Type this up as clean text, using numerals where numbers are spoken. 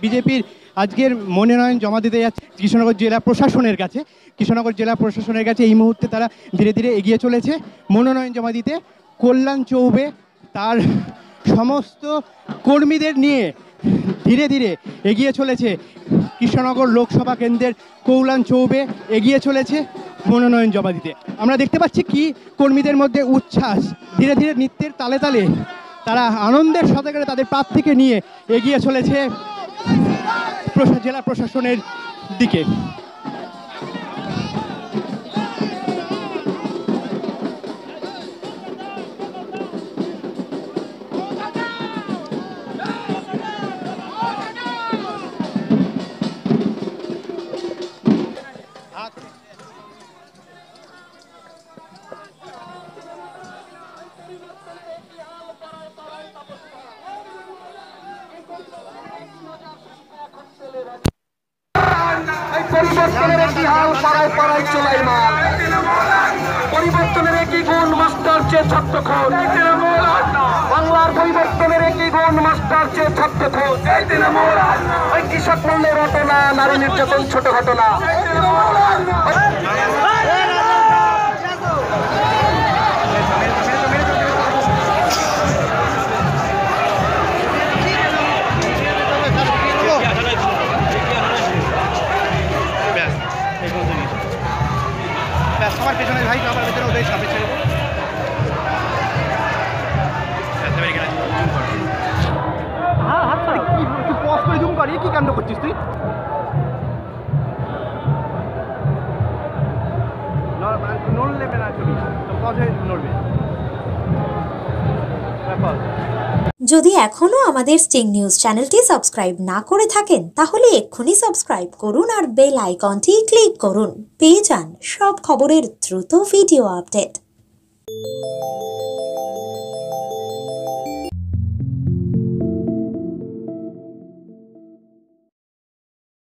বিজেপির আজকের মনোনয়ন জমা দিতে যাচ্ছে কৃষ্ণনগর জেলা প্রশাসনের কাছে। কৃষ্ণনগর জেলা প্রশাসনের কাছে এই মুহূর্তে তারা ধীরে ধীরে এগিয়ে চলেছে মনোনয়ন জমা দিতে। কল্যাণ চৌবে তার সমস্ত কর্মীদের নিয়ে ধীরে ধীরে এগিয়ে চলেছে। কৃষ্ণনগর লোকসভা কেন্দ্রের কল্যাণ চৌবে এগিয়ে চলেছে মনোনয়ন জমা দিতে। আমরা দেখতে পাচ্ছি কি কর্মীদের মধ্যে উচ্ছ্বাস, ধীরে ধীরে নৃত্যের তালে তালে তারা আনন্দের সাথে করে তাদের প্রার্থীকে নিয়ে এগিয়ে চলেছে জেলা প্রশাসনের দিকে। পরিবর্তনের একটি হাল পাড়ায় পাড়ায় চলাইমান, পরিবর্তনের একই গুণ মাস্টার চেয়ে ছোট্ট খোঁজ, বাংলার পরিবর্তনের একই গুণ মাস্টার চেয়ে ছোট্ট খোঁজ। ওই কৃষক মূল্যের ঘটনা, নারী নির্যাতন ছোট ঘটনা। আমার পেছনে ভাই, আমার পেছনে ওদের সামনে ছেড়ে জুম করি। কি কাণ্ড করছিস তুই? নড়লে না ছবি নড়বে। যদি এখনও আমাদের স্টিং নিউজ চ্যানেলটি সাবস্ক্রাইব না করে থাকেন তাহলে এক্ষুনি সাবস্ক্রাইব করুন আর বেল আইকনটি ক্লিক করুন। পেয়ে যান সব খবরের দ্রুত ভিডিও আপডেট।